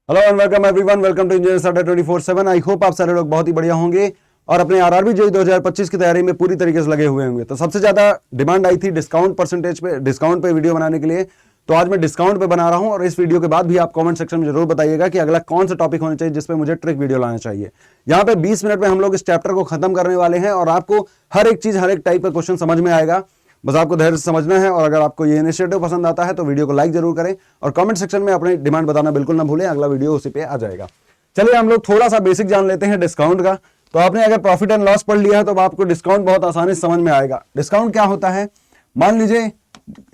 Hello and welcome everyone, welcome to engineer Adda 24/7। I hope आप सारे लोग बहुत ही बढ़िया होंगे और अपने आरआरबी जेईई 2025 की तैयारी में पूरी तरीके से लगे हुए होंगे। तो सबसे ज्यादा डिमांड आई थी डिस्काउंट परसेंटेज पे, डिस्काउंट पे वीडियो बनाने के लिए, तो आज मैं डिस्काउंट पे बना रहा हूं। और इस वीडियो के बाद भी आप कमेंट सेक्शन में जरूर बताइएगा कि अगला कौन सा टॉपिक होना चाहिए जिसपे मुझे ट्रिक वीडियो लाना चाहिए। यहाँ पे 20 मिनट में हम लोग इस चैप्टर को खत्म करने वाले हैं और आपको हर एक चीज, हर एक टाइप का क्वेश्चन समझ में आएगा। बस आपको धैर्य से समझना है। और अगर आपको ये इनिशिएटिव पसंद आता है तो वीडियो को लाइक जरूर करें और कमेंट सेक्शन में अपनी डिमांड बताना बिल्कुल ना भूलें, अगला वीडियो उसी पे आ जाएगा। चलिए हम लोग थोड़ा सा बेसिक जान लेते हैं डिस्काउंट का। तो आपने अगर प्रॉफिट एंड लॉस पढ़ लिया है तो आपको डिस्काउंट बहुत आसानी से समझ में आएगा। डिस्काउंट क्या होता है, मान लीजिए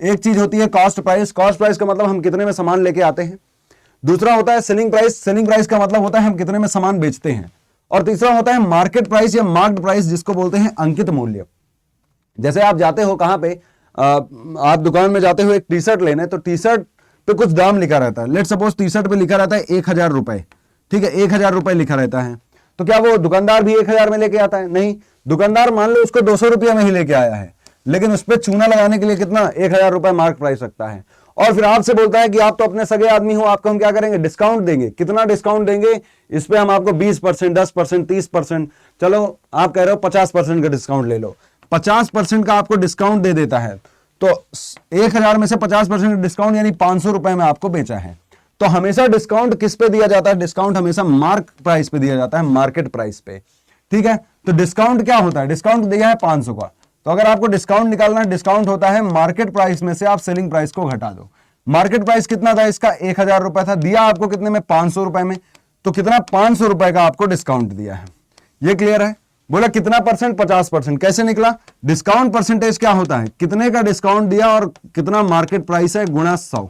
एक चीज होती है कॉस्ट प्राइस। कॉस्ट प्राइस का मतलब हम कितने में सामान लेके आते हैं। दूसरा होता है सेलिंग प्राइस। सेलिंग प्राइस का मतलब होता है हम कितने में सामान बेचते हैं। और तीसरा होता है मार्केट प्राइस या मार्क्ड प्राइस, जिसको बोलते हैं अंकित मूल्य। जैसे आप जाते हो कहां पे, आप दुकान में जाते हो एक टी शर्ट लेने, तो टी शर्ट पे कुछ दाम लिखा रहता है। लेट सपोज टी शर्ट पे लिखा रहता है 1000 रुपए, ठीक है, 1000 रुपए लिखा रहता है। तो क्या वो दुकानदार भी 1000 में लेके आता है? नहीं, दुकानदार मान लो उसको 200 रुपया में ही लेके आया है, लेकिन उस पर चूना लगाने के लिए कितना 1000 रुपए मार्क प्राइस रखता है। और फिर आपसे बोलता है कि आप तो अपने सगे आदमी हो, आपको हम क्या करेंगे, डिस्काउंट देंगे। कितना डिस्काउंट देंगे? इस पे हम आपको 20%, 10%, 30%, चलो आप कह रहे हो 50% का डिस्काउंट ले लो, 50% का आपको डिस्काउंट दे देता है। तो 1000 में से 50% डिस्काउंट यानी 500 रुपए में आपको बेचा है। तो हमेशा डिस्काउंट किस पे दिया जाता है? डिस्काउंट हमेशा मार्क प्राइस पे दिया जाता है, मार्केट प्राइस पे, ठीक है। तो डिस्काउंट क्या होता है? डिस्काउंट दिया है 500 का, तो अगर आपको डिस्काउंट निकालना है, डिस्काउंट होता है मार्केट प्राइस में से आप सेलिंग प्राइस को घटा दो। मार्केट प्राइस कितना था इसका? 1000 रुपए था, दिया आपको कितने में? 500 रुपए में। तो कितना? 500 रुपए का आपको डिस्काउंट दिया है। ये क्लियर है? बोला कितना परसेंट? 50%। कैसे निकला? डिस्काउंट परसेंटेज क्या होता है? कितने का डिस्काउंट दिया और कितना मार्केट प्राइस है गुणा 100।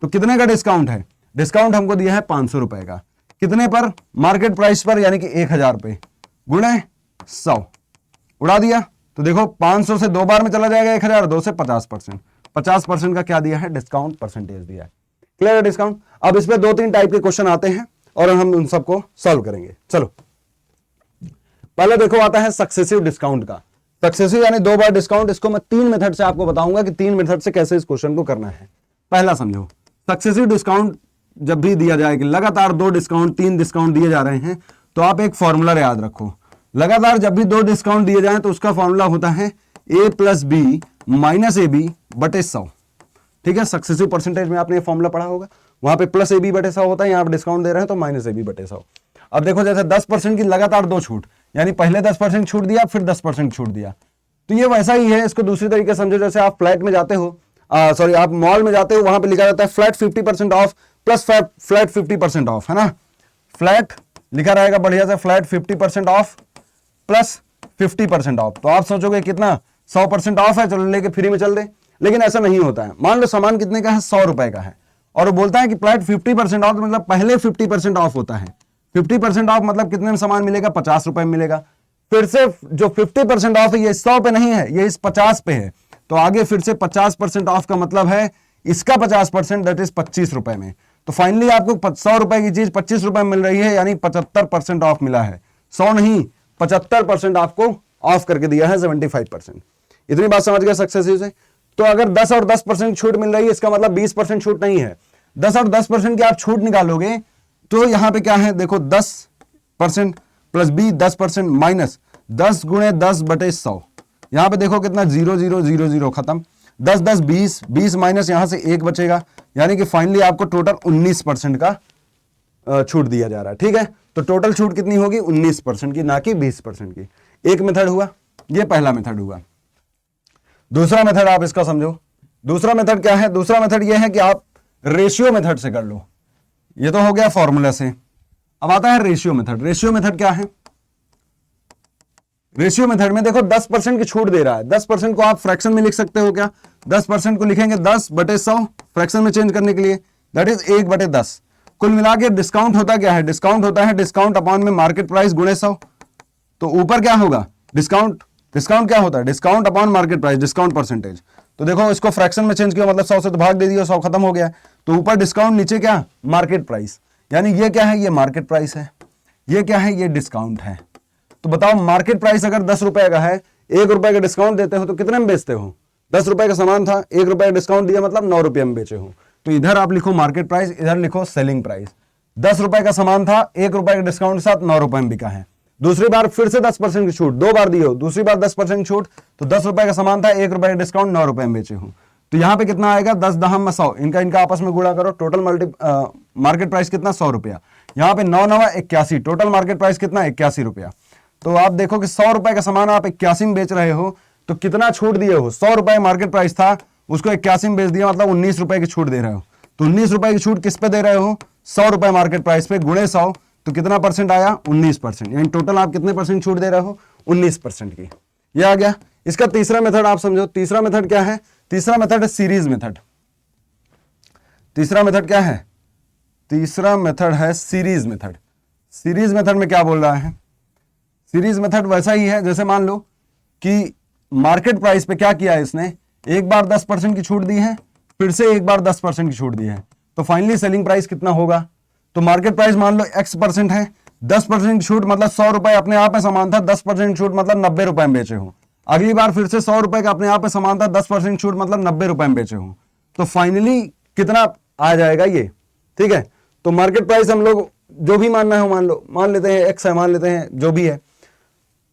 तो कितने का डिस्काउंट है? डिस्काउंट हमको दिया है 500 रुपए का। कितने पर? मार्केट प्राइस पर, यानी कि 1000 पे, गुणे 100। उड़ा दिया तो देखो 500 से 2 बार में चला जाएगा 1000, 2 से 50%। 50% का क्या दिया है? डिस्काउंट परसेंटेज दिया है। क्लियर है डिस्काउंट? अब इसमें 2-3 टाइप के क्वेश्चन आते हैं और हम उन सबको सॉल्व करेंगे। चलो पहले देखो आता है सक्सेसिव डिस्काउंट का। सक्सेसिव यानी 2 बार डिस्काउंट। इसको मैं 3 मेथड से आपको बताऊंगा कि 3 मेथड से कैसे इस क्वेश्चन को करना है। पहला समझो, सक्सेसिव डिस्काउंट जब भी दिया जाए कि लगातार 2 डिस्काउंट 3 डिस्काउंट दिए जा रहे हैं, तो आप एक फॉर्मूला याद रखो। लगातार जब भी 2 डिस्काउंट दिए जाए तो उसका फॉर्मूला होता है a + b - ab बटे 100, ठीक है। सक्सेसिव परसेंटेज में आपने ये फॉर्मूला पढ़ा होगा, वहां पे +ab बटे 100 होता है, यहाँ पे डिस्काउंट दे रहे हैं तो -ab बटे 100। अब देखो जैसे 10% की लगातार 2 छूट, यानी पहले 10% छूट दिया फिर 10% छूट दिया, तो ये वैसा ही है। इसको दूसरी तरीके से समझो, जैसे आप फ्लैट में जाते हो, सॉरी आप मॉल में जाते हो, वहां पे लिखा रहता है flat 50% of plus flat 50% of, है ना। फ्लैट लिखा रहेगा बढ़िया से, फ्लैट 50% ऑफ प्लस 50% ऑफ। तो आप सोचोगे कितना? 100% ऑफ है, चलो लेके फ्री में चल दे। लेकिन ऐसा नहीं होता है। मान लो सामान कितने का है? 100 रुपए का है, और वो बोलता है कि फ्लैट 50% ऑफ, मतलब पहले 50% ऑफ होता है। 50% ऑफ मतलब कितने में सामान मिलेगा? 50 रुपए में मिलेगा। फिर से जो 50% ऑफ है ये 100 पे नहीं है, ये इस 50 पे है, तो आगे फिर से 50% ऑफ का मतलब है इसका 50%, दैट इज 25 रुपए में। तो फाइनली आपको 100 रुपए की चीज 25 रुपए में मिल रही है, यानी 75% ऑफ मिला है। 100 नहीं, 75% आपको ऑफ करके दिया है, 75%। इतनी बात समझ गए सक्सेसिव से? तो अगर 10 और 10% छूट मिल रही है, इसका मतलब 20% छूट नहीं है। 10 और 10% की आप छूट निकालोगे तो यहां पे क्या है? देखो 10% प्लस b 10% माइनस 10 गुणे 10 बटे 100। यहां पे देखो कितना 0 0 0 0 खत्म। 10 10 20 20 माइनस यहां से 1 बचेगा, यानी कि फाइनली आपको टोटल 19% का छूट दिया जा रहा है, ठीक है। तो टोटल छूट कितनी होगी? 19% की, ना कि 20% की। एक मेथड हुआ, ये पहला मेथड हुआ। दूसरा मेथड आप इसका समझो। दूसरा मेथड क्या है? दूसरा मेथड ये है कि आप रेशियो मेथड से कर लो। ये तो हो गया फॉर्मूला से। अब आता है रेशियो मेथड। रेशियो मेथड क्या है? रेशियो मेथड में देखो 10% की छूट दे रहा है। 10% को आप फ्रैक्शन में लिख सकते हो क्या? 10% को लिखेंगे 10 बटे 100, फ्रैक्शन में चेंज करने के लिए, दैट इज 1 बटे 10। कुल मिला के डिस्काउंट होता क्या है? डिस्काउंट होता है डिस्काउंट अपॉन में मार्केट प्राइस गुणे 100। तो ऊपर क्या होगा? डिस्काउंट। डिस्काउंट क्या होता है? Discount upon market price, discount percentage. तो देखो इसको फ्रैक्शन में चेंज किया, मतलब 100 से तो भाग दे दिया, 100 खत्म हो गया। तो ऊपर डिस्काउंट, नीचे क्या? Market price. यानी ये क्या है? ये मार्केट प्राइस है। ये क्या है? ये डिस्काउंट है। तो बताओ मार्केट प्राइस अगर 10 रुपए का है, 1 रुपए का डिस्काउंट देते हो तो कितने में बेचते हो? 10 रुपए का सामान था, 1 रुपए का डिस्काउंट दिया, मतलब 9 रुपए में बेचे हो। तो इधर आप लिखो मार्केट प्राइस, इधर लिखो सेलिंग प्राइस। ₹10 का सामान था, ₹1 के डिस्काउंट के साथ 9 रुपए में बिका है। दूसरी बार फिर से 10% की छूट, 2 बार दी हो, दूसरी बार 10% की छूट, तो ₹10 का सामान था, ₹1 का डिस्काउंट, 9 रुपए में बेचे हूं, तो यहां पे कितना आएगा, 10 दहम 100, इनका आपस में गुणा करो, टोटल मार्केट प्राइस कितना, ₹100। यहां पे 9 9 81, टोटल मार्केट प्राइस कितना, ₹81। तो आप देखो कि ₹100 का सामान आप 81 में बेच रहे हो, तो कितना छूट दिए हो, ₹100 मार्केट प्राइस था, उसको 81 में बेच दिया, मतलब ₹19 की छूट दे रहे हो। तो ₹19 की छूट किस पे दे रहे हो, ₹100 मार्केट प्राइस पे, गुणे 100, तो कितना परसेंट आया, 19%। यानी टोटल आप कितने परसेंट छूट दे रहे हो, 19% की। ये आ गया। इसका तीसरा मेथड आप समझो, तीसरा मेथड क्या है, तीसरा मेथड है सीरीज मेथड। तीसरा मेथड क्या है, तीसरा मेथड है सीरीज मेथड। सीरीज मेथड में क्या बोल रहा है, सीरीज मेथड वैसा ही है, जैसे मान लो कि मार्केट प्राइस पे क्या किया है इसने, एक बार 10% की छूट दी है, फिर से एक बार 10% की छूट दी है, तो फाइनली सेलिंग प्राइस कितना होगा, तो मार्केट प्राइस मान लो X% है, 10% की छूट मतलब ₹100 अपने आप में सामान था, 10% की छूट मतलब ₹90 में बेचे हो। अगली बार फिर से ₹100 का अपने आप में सामान था, 10% की छूट मतलब ₹90 में बेचे हो, तो फाइनली कितना आ जाएगा ये, ठीक है। तो मार्केट प्राइस हम लोग जो भी मानना है मान लो, मान लेते हैं X है, मान लेते हैं जो भी है,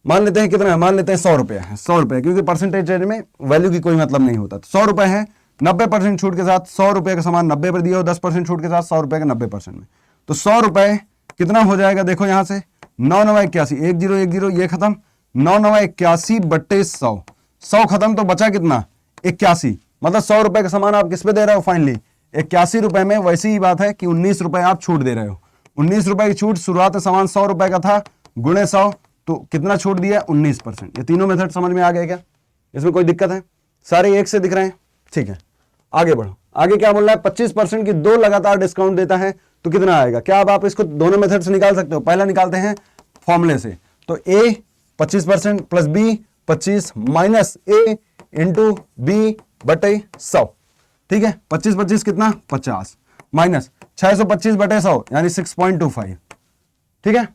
मान लेते हैं कितना है, मान लेते हैं ₹100 है, ₹100, क्योंकि परसेंटेज में वैल्यू की कोई मतलब नहीं होता। तो ₹100 है, 90% छूट के साथ ₹100 का सामान 90 पर दिया हो, 10% छूट के साथ ₹100 का 90% में, तो ₹100 कितना हो जाएगा, देखो यहां से 9 9 81, 1010 ये खत्म, 9 9 81 बट्टे 100, 100 खत्म, तो बचा कितना, 81, मतलब ₹100 का सामान आप किस पे दे रहे हो, फाइनली ₹81 में। वैसी ही बात है कि ₹19 आप छूट दे रहे हो, ₹19 की छूट, शुरुआत में सामान ₹100 का था, गुणे 100, तो कितना छूट दिया, 19%। ये तीनों मेथड समझ में आ गए क्या, इसमें कोई दिक्कत है, सारे एक से दिख रहे हैं, ठीक है। आगे बढ़ो, आगे क्या बोल रहा है, 25% की 2 लगातार डिस्काउंट देता है, तो कितना आएगा, क्या अब आप इसको दोनों मेथड से निकाल सकते हो, पहला निकालते हैं फॉर्मूले से, तो A 25% plus B 25 minus A into B बटे 100, ठीक है। 25 25 कितना, 50 माइनस 625 बटे 100 यानी 6.25, ठीक है।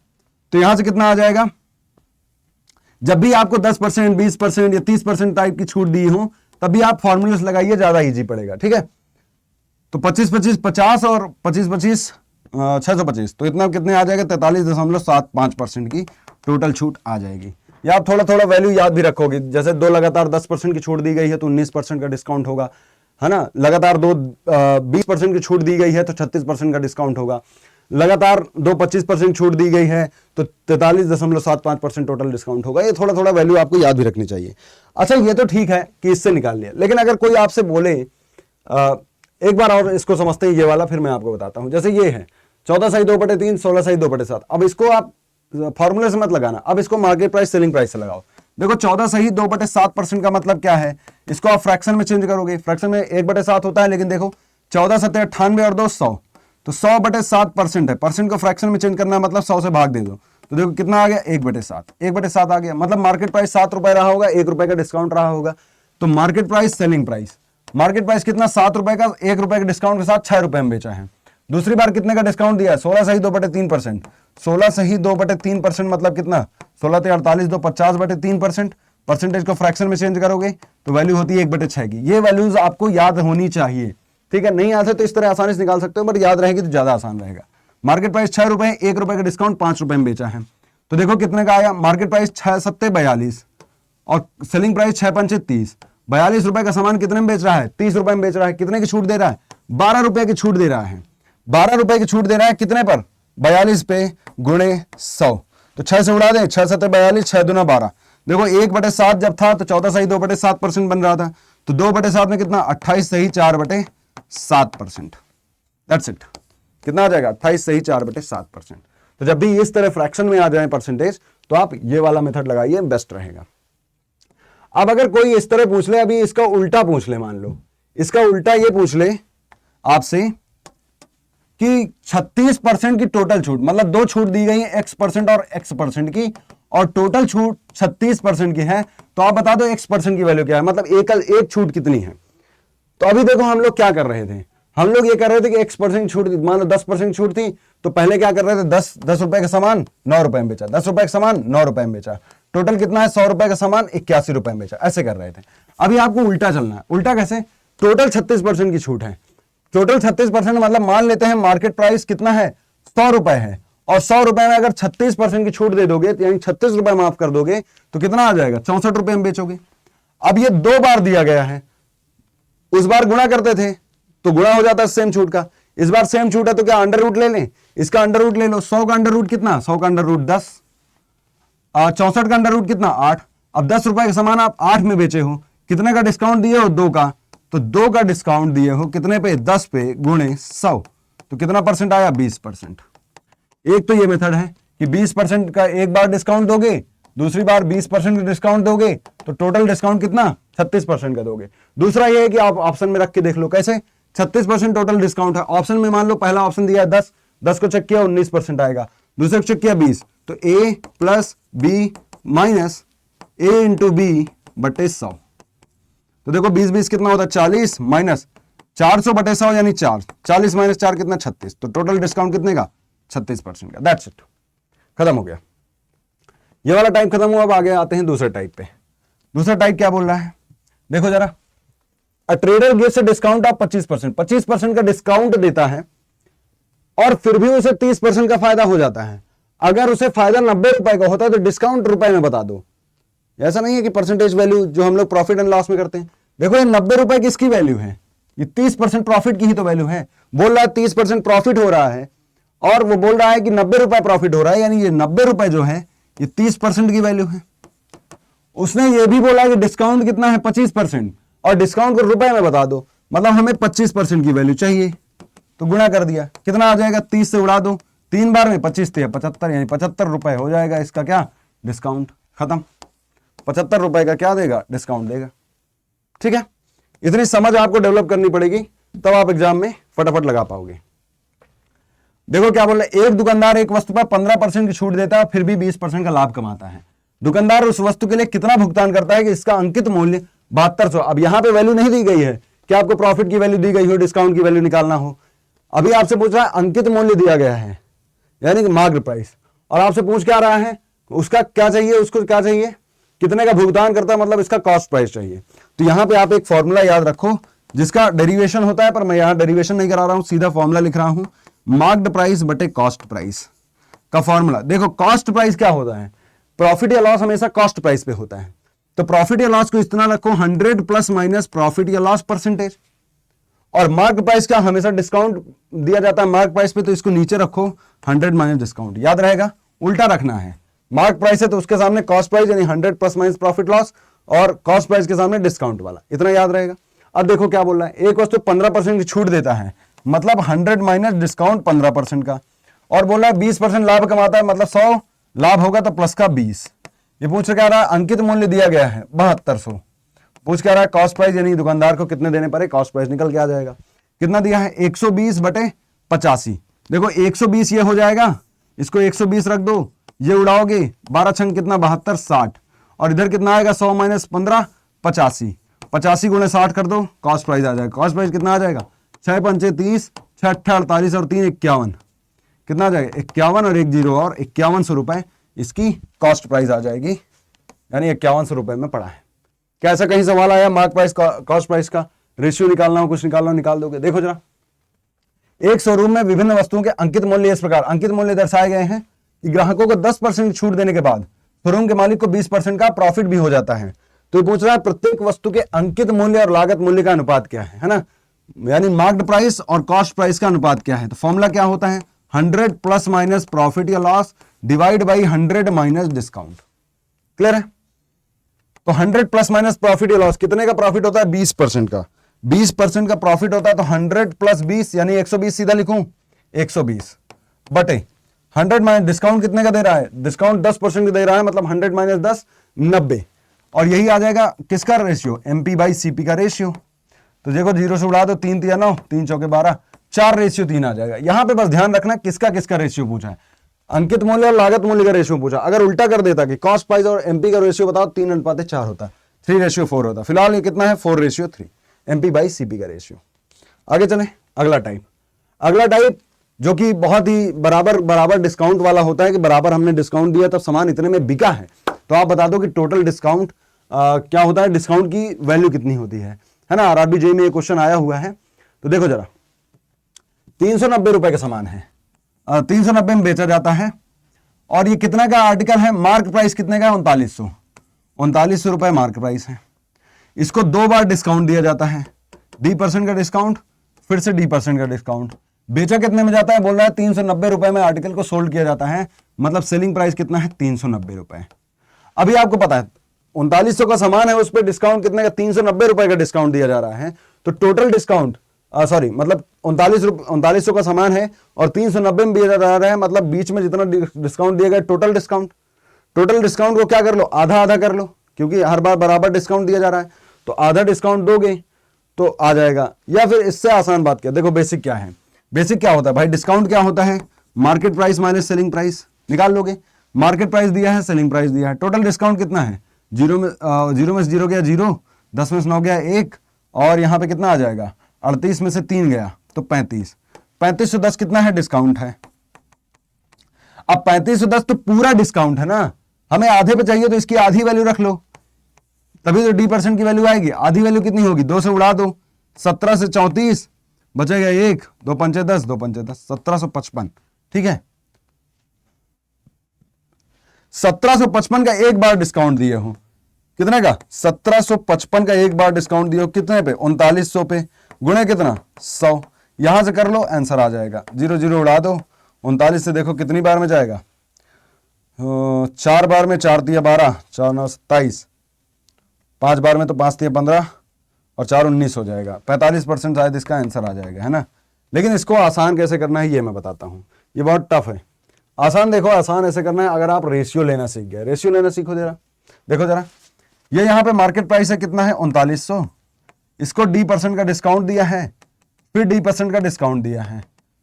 तो यहां से कितना आ जाएगा, जब भी आपको 10%, 20% या 30% टाइप की छूट दी हो, तभी आप फॉर्मूले से लगाइए, ज्यादा इजी पड़ेगा, ठीक है। तो 25 25 50 और 25 25 625, तो इतना कितने आ जाएगा, 43.75% की टोटल छूट आ जाएगी। या आप थोड़ा थोड़ा वैल्यू याद भी रखोगे, जैसे 2 लगातार 10% की छूट दी गई है तो 19% का डिस्काउंट होगा, है ना। लगातार 20% की छूट दी गई है तो 36% का डिस्काउंट होगा। लगातार 25% छूट दी गई है तो 43.75% टोटल डिस्काउंट होगा। ये थोड़ा थोड़ा वैल्यू आपको याद भी रखनी चाहिए। अच्छा, ये तो ठीक है कि इससे निकाल लिया, लेकिन अगर कोई आपसे बोले, एक बार और इसको समझते हैं, ये वाला फिर मैं आपको बताता हूं। जैसे ये है 14 सही 2/3, 16 सही 2/7। अब इसको आप फॉर्मूले से मत लगाना, अब इसको मार्केट प्राइस सेलिंग प्राइस से लगाओ। देखो 14 सही 2/7% का मतलब क्या है, इसको आप फ्रैक्शन में चेंज करोगे, फ्रैक्शन में 1/7 होता है, लेकिन देखो 14 7 98 और 2 100, तो 100/7% है। परसेंट को फ्रैक्शन में चेंज करना है, मतलब 100 से भाग दे दो, तो देखो कितना आ गया, 1/7, 1/7 आ गया। मतलब मार्केट प्राइस ₹7 रहा होगा, ₹1 का डिस्काउंट रहा होगा, तो market price selling price, market price कितना, ₹7 का, ₹1 के डिस्काउंट के साथ ₹6 में बेचा है। दूसरी बार कितने का डिस्काउंट दिया है, 16 सही 2/3%, 16 सही 2/3% मतलब कितना, 16 × 48 2 50/3%। परसेंटेज को फ्रैक्शन में चेंज करोगे तो वैल्यू होती है 1/6 की। ये वैल्यूज आपको याद होनी चाहिए, ठीक है। नहीं आते तो इस तरह आसानी से निकाल सकते हो, बट याद रहेगी तो ज्यादा आसान रहेगा। मार्केट प्राइस ₹6, ₹1 का डिस्काउंट ₹5 में बेचा है, तो देखो कितने का आया, मार्केट प्राइस 6 7 42 और सेलिंग प्राइस 6 5 30। ₹42 का सामान कितने में बेच रहा है, ₹30 में बेच रहा है। कितने की छूट दे रहा है, ₹12 की छूट दे रहा है। ₹12 की छूट दे रहा है कितने पर, 42 पे, गुणे 100, तो 6 से उड़ा दें, 6 7 42, 6 दूना 12। देखो 1/7 जब था तो 14 सही 2/7% बन रहा था, तो 2/7 में कितना, 28 सही 4/7%। That's it. कितना आ जाएगा, 28 सही 4/7%। तो जब भी इस तरह फ्रैक्शन में आ जाए परसेंटेज, तो आप ये वाला मेथड लगाइए, बेस्ट रहेगा। अब अगर कोई इस तरह पूछ ले, अभी इसका उल्टा पूछ ले, मान लो इसका उल्टा ये पूछ ले आपसे कि 36% की टोटल छूट, मतलब 2 छूट दी गई है, X% और X% की, और टोटल छूट 36% की है, तो आप बता दो X% की वैल्यू क्या है, मतलब एक छूट कितनी है। तो अभी देखो हम लोग क्या कर रहे थे, हम लोग ये कर रहे थे कि X% छूट, मान लो 10% छूट थी, तो पहले क्या कर रहे थे, 10 रुपए का सामान ₹9 में बेचा, 10 रुपए का सामान ₹9 में बेचा, टोटल कितना है, ₹100 का सामान ₹81 में बेचा, ऐसे कर रहे थे। अभी आपको उल्टा चलना है। उल्टा कैसे, टोटल 36% की छूट है, टोटल 36% मतलब मान लेते हैं मार्केट प्राइस कितना है, 100 रुपए है, और 100 रुपए में अगर 36% की छूट दे दोगे, यानी 36 रुपए माफ कर दोगे, तो कितना आ जाएगा? 64 रुपए में बेचोगे। अब ये 2 बार दिया गया है, उस बार गुणा करते थे तो गुणा हो जाता है सेम छूट का, इस बार सेम छूट है तो क्या अंडर रूट ले लें? इसका अंडर रूट ले लो। 100 का अंडर रूट कितना? 100 का अंडर रूट 10, 64 का अंडर रूट कितना? 8। अब 10 रुपए का सामान आप 8 में बेचे हो, कितने का डिस्काउंट दिए हो? 2 का, तो 2 का डिस्काउंट दिए हो कितने पे? 10 पे गुणे 100, तो कितना परसेंट आया? 20%। एक तो ये मेथड है कि 20% का एक बार डिस्काउंट दोगे, दूसरी बार 20% का डिस्काउंट दोगे, तो टोटल डिस्काउंट कितना? 36% का दोगे। दूसरा ये है कि आप ऑप्शन में रख के देख लो कैसे 36% टोटल डिस्काउंट है। ऑप्शन में मान लो पहला ऑप्शन दिया है 10, 10 को चेक किया 19% आएगा, दूसरे को चेक किया 20, तो A plus B minus A into B बटे 100, तो देखो 20 कितना होता है? 40 माइनस 400 बटे 100 यानी 4, 40 माइनस 4 कितना? 36, तो टोटल डिस्काउंट कितने का? 36% का। दैट्स इट, खत्म हो गया। ये वाला टाइप खत्म हुआ। अब आगे आते हैं दूसरे टाइप पे। दूसरा टाइप क्या बोल रहा है, देखो जरा। A trader gives a discount of 25%, 25% का डिस्काउंट देता है और फिर भी उसे 30% का फायदा हो जाता है। अगर उसे फायदा 90 रुपए का होता है तो डिस्काउंट रुपए में बता दो। ऐसा नहीं है कि परसेंटेज वैल्यू जो हम लोग प्रॉफिट एंड लॉस में करते हैं। देखो ये 90 रुपए किसकी वैल्यू है? ये 30% प्रॉफिट की ही तो वैल्यू है। बोल रहा है 30% प्रॉफिट हो रहा है और वो बोल रहा है कि 90 रुपए प्रॉफिट हो रहा है, यानी ये 90 रुपए जो है ये 30% की वैल्यू है। उसने ये भी बोला कि डिस्काउंट कितना है? 25%, और डिस्काउंट को रुपए में बता दो, मतलब हमें 25% की वैल्यू चाहिए। तो गुणा कर दिया, कितना आ जाएगा? 30 से उड़ा दो, 3 बार में 25 थे 75, यानी 75 रुपए हो जाएगा इसका क्या? डिस्काउंट। खत्म। 75 रुपए का क्या देगा? डिस्काउंट देगा। ठीक है, इतनी समझ आपको डेवलप करनी पड़ेगी, तब आप एग्जाम में फटाफट लगा पाओगे। देखो क्या बोल रहे, एक दुकानदार एक वस्तु पर 15% की छूट देता है, फिर भी 20% का लाभ कमाता है। दुकानदार उस वस्तु के लिए कितना भुगतान करता है कि इसका अंकित मूल्य 7200। अब यहां पे वैल्यू नहीं दी गई है कि आपको प्रॉफिट की वैल्यू दी गई हो, डिस्काउंट की वैल्यू निकालना हो। अभी आपसे पूछ रहा है अंकित मूल्य दिया गया है, यानी कि मार्केट प्राइस, और आपसे पूछ क्या रहा है? उसका क्या चाहिए? उसको क्या चाहिए? कितने का भुगतान करता है, मतलब इसका कॉस्ट प्राइस चाहिए। तो यहां पे आप एक फॉर्मूला याद रखो जिसका डेरिवेशन होता है, पर मैं यहां डेरिवेशन नहीं करा रहा हूं, सीधा फॉर्मूला लिख रहा हूं। मार्क्ड प्राइस बटे कॉस्ट प्राइस का फॉर्मूला। देखो कॉस्ट प्राइस क्या होता है? प्रॉफिट या लॉस हमेशा कॉस्ट प्राइस पे होता है। तो प्रॉफिट या लॉस को इस तरह रखो 100 प्लस माइनस प्रॉफिट या लॉस परसेंटेज, और मार्क प्राइस का हमेशा डिस्काउंट दिया जाता है मार्क प्राइस पे, तो इसको नीचे रखो 100 माइनस डिस्काउंट। याद रहेगा, उल्टा रखना है। मार्क प्राइस है तो उसके सामने कॉस्ट प्राइस यानी 100 प्लस माइनस प्रॉफिट लॉस, और कॉस्ट प्राइस के सामने डिस्काउंट वाला, इतना याद रहेगा। अब देखो क्या बोल रहा है, एक वस्तु 15% की छूट देता है, मतलब 100 माइनस डिस्काउंट 15% का, और बोल रहा है 20% लाभ कमाता है, मतलब 100 लाभ होगा तो प्लस का 20। ये पूछ क्या रहा है? अंकित मूल्य दिया गया है 7200। पूछ क्या रहा है? कॉस्ट प्राइस, यानी दुकानदार को कितने देने पड़े, कॉस्ट प्राइस निकल के आ जाएगा। कितना दिया है? 120 बटे 85। देखो 120 ये हो जाएगा, इसको 120 रख दो, ये उड़ाओगे 12 छंग कितना? 72, 60, और इधर कितना आएगा? 100 माइनस 15, 85। 85 गुणे 60 कर दो, कॉस्ट प्राइस आ जाएगा। कॉस्ट प्राइस कितना आ जाएगा? 6 पंचे 30, 6 अट्ठा 48 और 3 51। कितना आ जाएगा? 51 और 1 जीरो और 5100 रुपए इसकी कॉस्ट प्राइस आ जाएगी, यानी 5100 रुपए में पड़ा है। क्या ऐसा कहीं सवाल आया मार्क प्राइस कॉस्ट प्राइस का रेशियो निकालना हो, कुछ निकालना हो, निकाल दोगे? देखो जरा, एक शोरूम में विभिन्न वस्तुओं के अंकित मूल्य इस प्रकार। अंकित मूल्य दर्शाए गए हैं कि ग्राहकों को 10% छूट देने के बाद शोरूम के मालिक को 20% का प्रॉफिट भी हो जाता है। तो ये पूछ रहा है प्रत्येक वस्तु के अंकित मूल्य और लागत मूल्य का अनुपात क्या है ना, यानी मार्क्ड प्राइस और कॉस्ट प्राइस का अनुपात क्या है। तो फॉर्मूला क्या होता है? 100 प्लस माइनस प्रॉफिट या loss divide by 100 minus discount. Clear है? तो 100 प्लस माइनस प्रॉफिट या लॉस, कितने का प्रॉफिट होता है? 20% का। 20% का प्रॉफिट होता है, तो 100 प्लस 20 यानी 120 सीधा लिखूं, 120 बटे 100 माइनस डिस्काउंट कितने का दे रहा है? डिस्काउंट 10% का दे रहा है, मतलब 100 माइनस 10 90, और यही आ जाएगा किसका रेशियो? MP बाई CP का रेशियो। तो देखो 0 से उड़ा दो, 3 तिया 9, 3 चौके 12, 4 रेशियो 3 आ जाएगा। यहां पे बस ध्यान रखना किसका किसका रेशियो पूछा है, अंकित मूल्य और लागत मूल्य का रेशियो पूछा। अगर उल्टा कर देता कि कॉस्ट प्राइस और MP का रेशियो बताओ, 3:4 होता, 3:4 होता। फिलहाल ये कितना है? 4:3, MP बाई CP का रेशियो। आगे चले, अगला टाइप। अगला टाइप जो कि बहुत ही बराबर डिस्काउंट वाला होता है कि बराबर हमने डिस्काउंट दिया तब सामान इतने में बिका है, तो आप बता दो कि टोटल डिस्काउंट क्या होता है, डिस्काउंट की वैल्यू कितनी होती है ना। RRB JEE में ये क्वेश्चन आया हुआ है। तो देखो जरा, 390 रुपए का सामान है, 390 में बेचा जाता है। और ये कितना का आर्टिकल है, मार्क प्राइस कितने का है, 3900 रुपए मार्क प्राइस है। इसको 2 बार डिस्काउंट दिया जाता है, D% का डिस्काउंट, फिर से D% का डिस्काउंट। बेचा कितने में जाता है, बोल रहा है 390 रुपए में आर्टिकल को सोल्ड किया जाता है, मतलब सेलिंग प्राइस कितना है, 390 रुपए। अभी आपको पता है 3900 का सामान है, उस पर डिस्काउंट कितने का, 390 रुपए का डिस्काउंट दिया जा रहा है। तो टोटल डिस्काउंट मतलब 3900 का सामान है और 390 में दिया जा रहा है, मतलब बीच में जितना डिस्काउंट दिया गया टोटल डिस्काउंट को क्या कर लो, आधा आधा कर लो, क्योंकि हर बार बराबर डिस्काउंट दिया जा रहा है। तो आधा डिस्काउंट दोगे तो आ जाएगा। या फिर इससे आसान बात क्या, देखो बेसिक क्या है, बेसिक क्या होता है भाई, डिस्काउंट क्या होता है, market price minus selling price निकाल लोगे। मार्केट प्राइस दिया है, सेलिंग प्राइस दिया है, टोटल डिस्काउंट कितना है, जीरो में से जीरो गया जीरो, 10 में से 9 गया 1, और यहां पे कितना आ जाएगा, 38 में से 3 गया तो 35, 3510 कितना है, डिस्काउंट है। अब 3510 तो पूरा डिस्काउंट है ना, हमें आधे पे चाहिए तो इसकी आधी वैल्यू रख लो, तभी तो D% की वैल्यू आएगी। आधी वैल्यू कितनी होगी, 2 से उड़ा दो, 17 से 34 बचेगा 1, 2 पंचे 10, 2 पंचे 10, 1755। ठीक है, 1755 का एक बार डिस्काउंट दिए हो, कितने का, 1755 का एक बार डिस्काउंट दिए हो, कितने पे, 3900 पे, गुणे कितना, 100। यहां से कर लो, आंसर आ जाएगा, 0 0 उड़ा दो, 39 से देखो कितनी बार में जाएगा, 4 बार में, 4 तिया 12, 4 9 27, 5 बार में तो 5 तिया 15 और 4 19 हो जाएगा। 45% शायद इसका आंसर आ जाएगा, है ना। लेकिन इसको आसान कैसे करना है ये मैं बताता हूं, ये बहुत टफ है। आसान देखो, आसान ऐसे करना है, अगर आप रेशियो लेना सीख गए, रेशियो लेना सीखो जरा, देखो जरा, ये यहां पे मार्केट प्राइस है कितना है, 3900, इसको D% का डिस्काउंट दिया है, फिर D% का डिस्काउंट दिया है,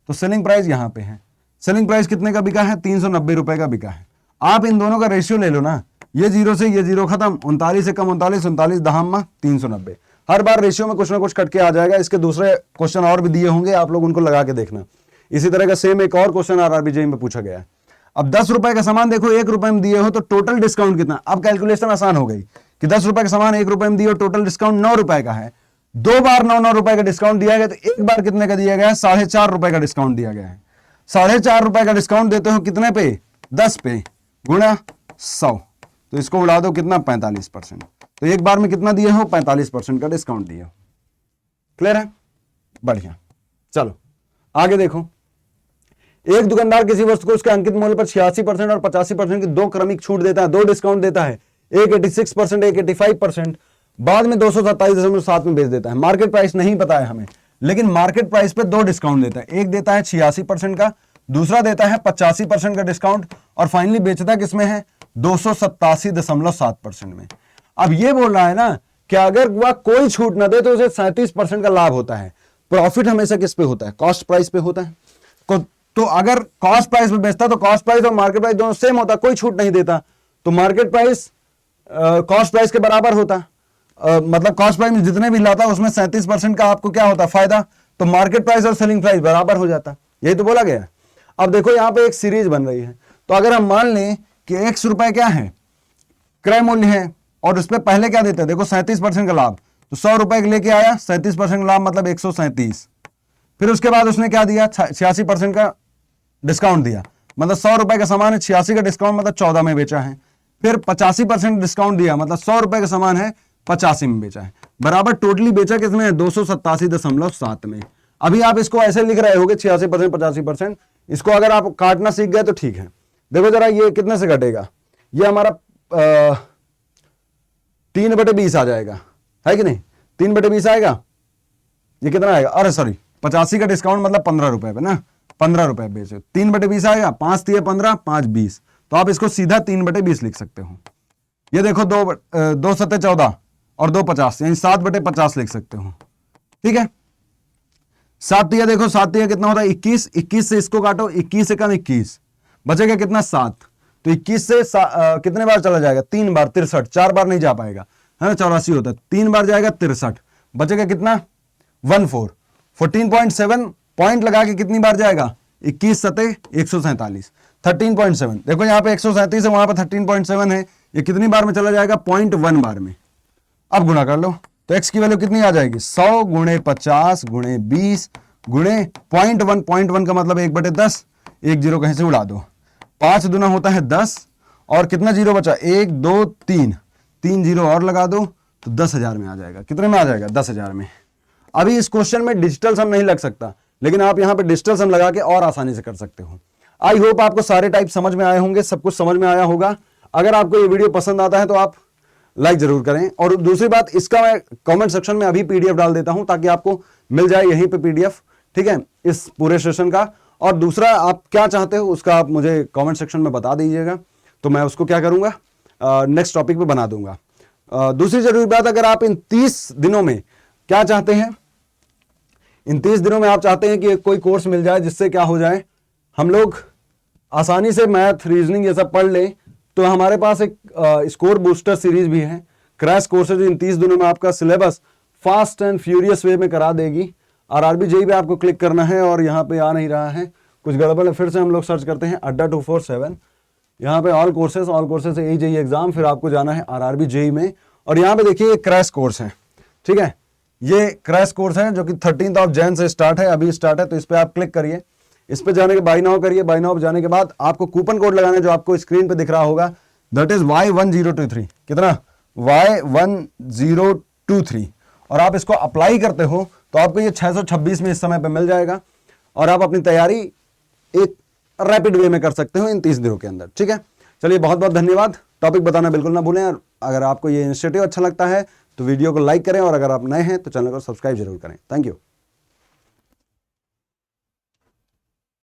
तो सेलिंग प्राइस यहां पे है। सेलिंग प्राइस कितने का बिका है, 390 रुपए का बिका है। आप इन दोनों का रेशियो ले लो ना, ये 0 से ये 0 खत्म, 39 से कम 39, 39 दहामा 390। हर बार रेशियो में कुछ ना कुछ कटके आ जाएगा। इसके दूसरे क्वेश्चन और भी दिए होंगे, आप लोग उनको लगा के देखना। इसी तरह का सेम एक और क्वेश्चन RRB जेईई में पूछा गया है। अब 10 रुपए का सामान देखो 1 रुपए में दिए हो, तो टोटल डिस्काउंट कितना, अब कैलकुलेशन आसान हो गई कि 10 रुपए का सामान 1 रुपए में दिए हो, टोटल डिस्काउंट 9 रुपए का है। 2 बार 9 रुपए का डिस्काउंट दिया गया, तो एक बार कितने का दिया गया है, 4.5 रुपए का डिस्काउंट दिया गया है। 4.5 रुपए का डिस्काउंट देते हो कितने पे, 10 पे, गुणा 100, तो इसको उड़ा दो कितना, 45%। तो एक बार में कितना दिए हो, 45% का डिस्काउंट दिए हो। क्लियर है, बढ़िया। चलो आगे देखो, एक दुकानदार किसी वस्तु को उसके अंकित मूल्य पर 86% और 85% की 2 क्रमिक छूट देता है, 2 डिस्काउंट देता है, एक 86%, एक 85%, बाद में 227.7 में बेच देता है। मार्केट प्राइस नहीं पता है हमें, लेकिन मार्केट प्राइस पे 2 डिस्काउंट देता है, एक देता है 86% का, दूसरा देता है 85% का डिस्काउंट, और फाइनली बेचता किसमें है, 287.7% में। अब ये बोल रहा है ना कि अगर वह कोई छूट ना दे तो उसे 37% का लाभ होता है। प्रॉफिट हमेशा किस पे होता है, कॉस्ट प्राइस पे होता है। तो अगर कॉस्ट प्राइस पे बेचता तो कॉस्ट प्राइस और मार्केट प्राइस दोनों सेम होता, कोई छूट नहीं देता, तो मार्केट प्राइस कॉस्ट प्राइस के बराबर होता। मतलब कॉस्ट प्राइस में जितने भी लाता उसमें 37% का आपको क्या होता, फायदा, तो मार्केट प्राइस और सेलिंग प्राइस बराबर हो जाता। यही तो बोला गया। अब देखो यहां पे एक सीरीज बन रही है, तो अगर हम मान लें कि X रुपए क्या है, क्रय मूल्य है, और उस पर पहले क्या देते हैं, देखो 37% का लाभ, तो 100 रुपए लेके आया, 37% का लाभ मतलब 137। फिर उसके बाद उसने क्या दिया, 86% का डिस्काउंट दिया, मतलब 100 रुपए का सामान है, 86 का डिस्काउंट मतलब 14 में बेचा है। फिर 85% डिस्काउंट दिया, मतलब 100 रुपए का सामान है, 85 में बेचा है, बराबर टोटली बेचा किसमें, 287.7 में। अभी आप इसको ऐसे लिख रहे होगे 86%, 85%, इसको अगर आप काटना सीख गए तो ठीक है। देखो जरा ये कितने से घटेगा, ये हमारा 3/20 आ जाएगा, है कि नहीं, 3/20 आएगा। ये कितना आएगा, अरे सॉरी 85 का डिस्काउंट मतलब 15 रुपए पे ना, 15 रुपए बेचे, 3/20 आएगा, 5 3 15, 5 20, तो आप इसको सीधा 3/20 लिख सकते हो। ये देखो 2 7 14 और 2 50, यानी 7/50 लिख सकते हो। ठीक है, 7 तिया देखो, 7 तिया कितना होता है, 21, 21 से इसको काटो, 21 से कम 21, बचेगा कितना, 7, तो 21 से कितने बार चला जाएगा, 3 बार, 63, 4 बार नहीं जा पाएगा, है ना, 84 होता है, 3 बार जाएगा 63, बचेगा कितना, 14.7 पॉइंट लगा के कितनी बार जाएगा, 21 सते 147, 13.7। देखो यहाँ पे 137 है, वहां पे 13.7 है, ये कितनी बार में चला जाएगा, 0.1 बार में। अब गुणा कर लो, तो x की वैल्यू कितनी आ जाएगी, 100 × 50 × 20 × 0.1, 0.1 का मतलब 1/10, एक जीरो कहीं से उड़ा दो। 5 दूना होता है 10 और कितना जीरो बचा, 1 2 3, 3 जीरो और लगा दो तो 10,000 में आ जाएगा। कितने में आ जाएगा, 10,000 में। अभी इस क्वेश्चन में डिजिटल सम नहीं लग सकता, लेकिन आप यहां पे डिजिटल सम लगा के और आसानी से कर सकते हो। आई होप आपको सारे टाइप समझ में आए होंगे, सब कुछ समझ में आया होगा। अगर आपको ये वीडियो पसंद आता है तो आप लाइक जरूर करें। और दूसरी बात, इसका मैं कमेंट सेक्शन में अभी पीडीएफ डाल देता हूं ताकि आपको मिल जाए यहीं पे पीडीएफ, ठीक है, इस पूरे सेशन का। और दूसरा, आप क्या चाहते हो उसका आप मुझे कमेंट सेक्शन में बता दीजिएगा, तो मैं उसको क्या करूंगा, नेक्स्ट टॉपिक पे बना दूंगा। दूसरी जरूरी बात, अगर आप इन 30 दिनों में क्या चाहते हैं, इन 30 दिनों में आप चाहते हैं कि कोई कोर्स मिल जाए जिससे क्या हो जाए, हम लोग आसानी से मैथ, रीजनिंग ये सब पढ़ लें, तो हमारे पास एक स्कोर बूस्टर सीरीज भी है, क्रैश कोर्सेज। इन 30 दिनों में आपका सिलेबस फास्ट एंड फ्यूरियस वे में करा देगी। आरआरबी जेईई पे आपको क्लिक करना है और यहाँ पे आ नहीं रहा है, कुछ गड़बड़ है। फिर से हम लोग सर्च करते हैं अड्डा 247, यहाँ पे ऑल कोर्सेज से जेईई एग्जाम, फिर आपको जाना है आरआरबी जेईई में। और यहाँ पे देखिए ये क्रैश कोर्स है, ठीक है, ये क्रैश कोर्स है जो कि 13 जनवरी से स्टार्ट है, अभी स्टार्ट है। तो इस पर आप क्लिक करिए, इस पे जाने के बाय नाउ करिए। बाय नाउ जाने के बाद आपको कूपन कोड लगाना है जो आपको स्क्रीन पे दिख रहा होगा, दैट इज Y1023। कितना, Y1023। और आप इसको अप्लाई करते हो तो आपको ये 626 में इस समय पे मिल जाएगा और आप अपनी तैयारी एक रैपिड वे में कर सकते हो इन 30 दिनों के अंदर, ठीक है। चलिए, बहुत बहुत धन्यवाद। टॉपिक बताना बिल्कुल ना भूलें। अगर आपको ये इनिशिएटिव अच्छा लगता है तो वीडियो को लाइक करें और अगर आप नए हैं तो चैनल को सब्सक्राइब जरूर करें। Thank you.